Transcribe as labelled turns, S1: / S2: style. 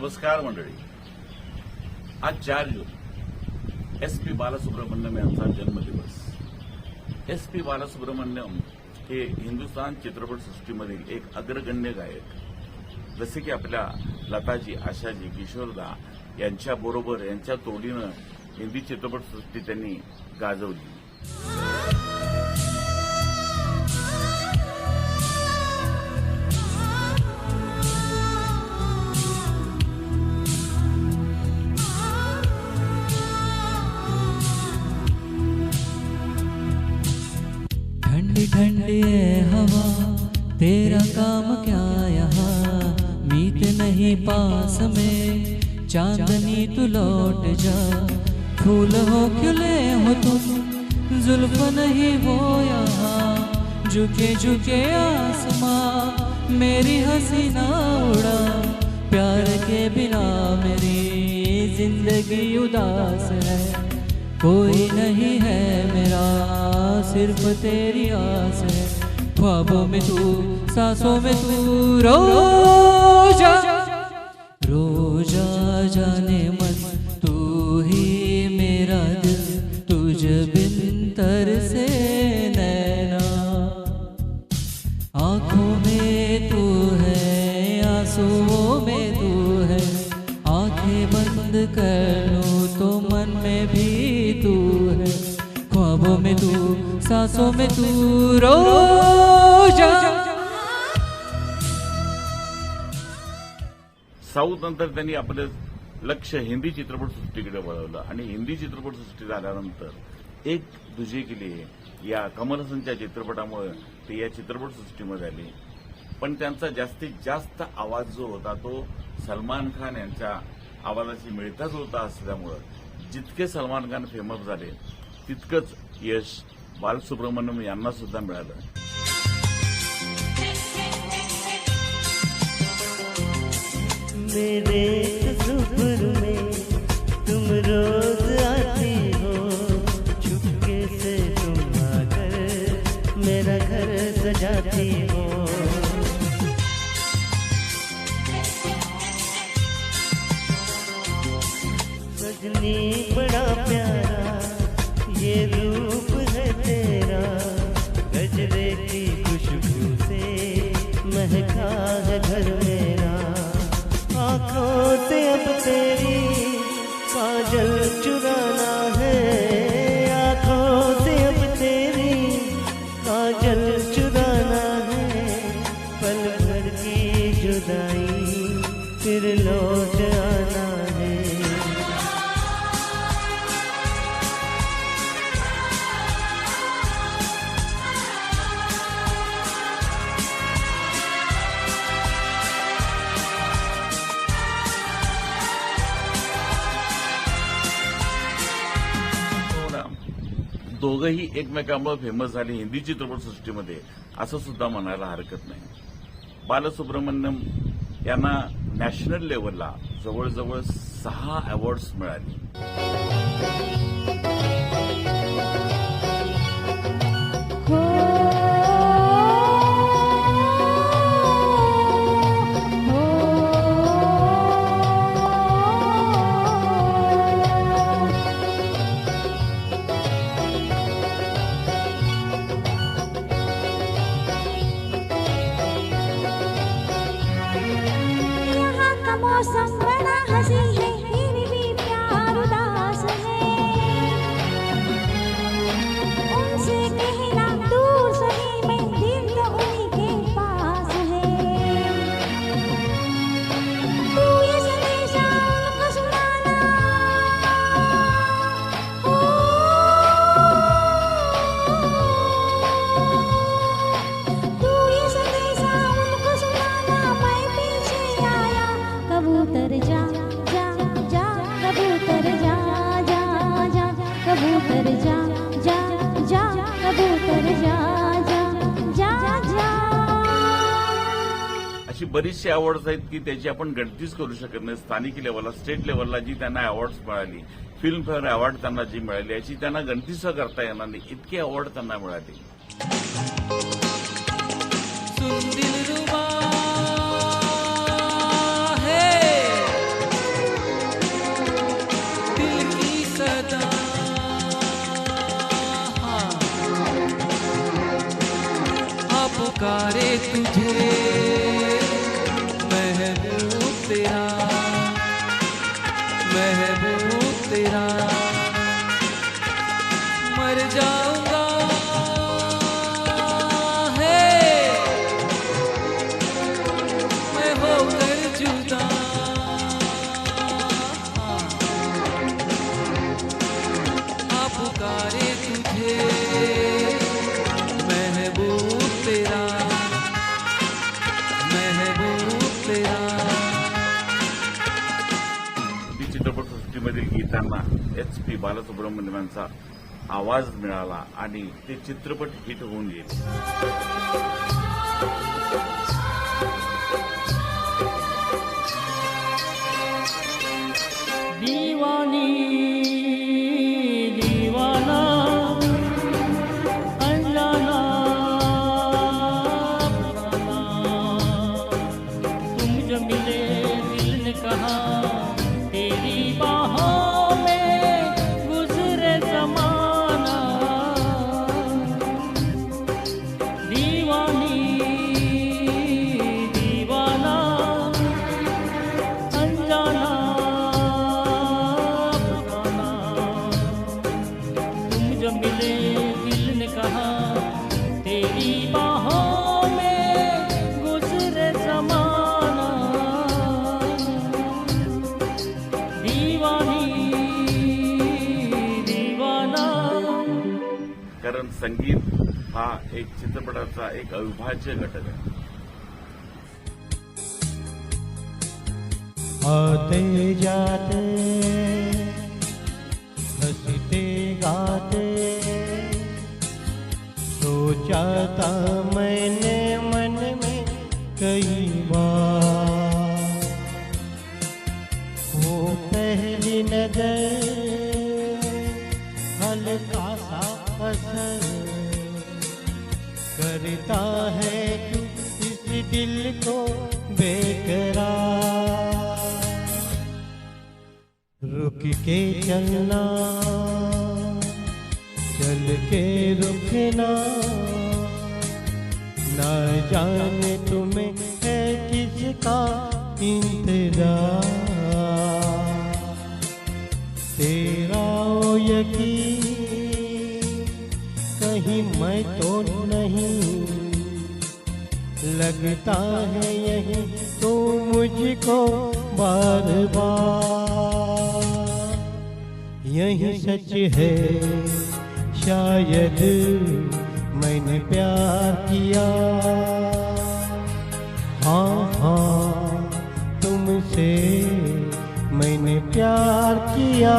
S1: नमस्कार मंडळी. आज 4 जून SP बालसुब्रमण्यम यांचा जन्मदिवस. SP बालसुब्रमण्यम हे हिंदुस्थान चित्रपटसृष्टीमधील एक अग्रगण्य गायक. जसे की आपल्या लताजी, आशाजी, किशोरदा यांच्याबरोबर यांच्या तोडीनं हिंदी चित्रपटसृष्टी त्यांनी गाजवली.
S2: ठंडी ठंडी है हवा, तेरा काम क्या यहाँ, मीत नहीं पास में, चांदनी तू लौट जा, फूल हो खिले हो तुम, जुल्फ नहीं हो यहाँ, झुके झुके आसमां, मेरी हसीना उड़ा, प्यार के बिना मेरी जिंदगी उदास है, कोई नहीं है मेरा, सिर्फ तेरी आस है, ख्वाबों में तू, सांसों में तू, रोजा रोजा जाने मन, तू ही मेरा दिल, तुझ बिन तरसे नैना, आँखों में तू है, आंसुओं में तू है, आंखें बंद कर लूं तो मन में भी तू है, ख्वाबों में तू, सांसों में तू, रोजा.
S1: साऊथ नंतर त्यांनी आपलं लक्ष हिंदी चित्रपटसृष्टीकडे वळवलं आणि हिंदी चित्रपटसृष्टी झाल्यानंतर एक दुजे के लिए या कमल हसनच्या चित्रपटामुळे ते या चित्रपटसृष्टीमध्ये आले. पण त्यांचा जास्तीत जास्त आवाज जो होता तो सलमान खान यांच्या आवाजाशी मिळता जुळता असल्यामुळं जितके सलमान खान फेमस झाले तितकंच यश बालसुब्रमण्यम यांना सुद्धा मिळालं.
S3: मेरे तस्वीर में तुम रोज आती हो, चुपके से तुम आकर मेरा घर सजाती हो, सजनी बड़ा प्यारा ये रूप है तेरा, गजरे की खुशबू से महका है घर मेरा, आँखों से अब तेरी काजल चुराना है, आँखों से अब तेरी काजल चुराना है, पल भर की जुदाई फिर लौट आना है.
S1: दोघंही एकमेकांमुळे फेमस झाले हिंदी चित्रपटसृष्टीमध्ये असं सुद्धा म्हणायला हरकत नाही. बालसुब्रमण्यम यांना नॅशनल लेव्हलला जवळजवळ 6 अवॉर्ड्स मिळाले.
S4: मौसम बड़ा हंसी है, फिर भी प्यार उदास है, उनसे कहना दूर सही मैं दिल तो उन्हीं के पास है, तू ये संदेशा उनको सुनाना, तू ये संदेशा उनको सुनाना, मैं पीछे आया, कबूतर जा जा जा, कबूतर जा जा जा, कबूतर जा जा जा, कबूतर जा जा जा जा.
S1: अशी बरीचशी अवॉर्ड्स आहेत की त्याची आपण गणतीच करू शकत नाही. स्थानिक लेव्हलला, स्टेट लेव्हलला जी त्यांना अवॉर्ड्स मिळाली, फिल्मफेअर अवॉर्ड त्यांना जी मिळाली याची त्यांना गणतीच करता येणार नाही, इतके अवॉर्ड त्यांना मिळाले.
S2: सुन दिलरुबा है तुझे महबूब तेरा, महबूब तेरा, मर जाऊंगा है मैं होकर जुदा। हाँ पुकारे तुझे महबूब तेरा, महबूब तेरा।
S1: हिंदी चित्रपटसृष्टीमधील गीतांना HP बालसुब्रमण्यमांचा आवाज मिळाला आणि ते चित्रपट हिट होऊन गेले.
S3: दीवानी दीवाना अनजाना अफसाना, तुम जो मिले दिल ने कहा तेरी बाहों में गुजरे ज़माना। दीवानी दीवाना अनजाना अफसाना, तुम जो मिले दिल ने कहा तेरी बाहों में गुजरे ज़माना। दीवानी दीवाना।
S1: कारण संगीत हा एक चित्रपटाचा एक अविभाज्य घटक आहे.
S3: आते जाते हंसते गाते सोचा था मैंने मन में कई बार, वो पहली नजर हल्का सा असर करता है क्यों इस दिल को बेकरार। रुक के चलना चल के रुकना, ना जाने तुम्हें है किसका इंतजार। तेरा ओ यकीन कहीं मैं तो नहीं, लगता है यही तो मुझको बार बार। यही सच है शायद मैंने प्यार किया, हाँ हाँ तुमसे मैंने प्यार किया।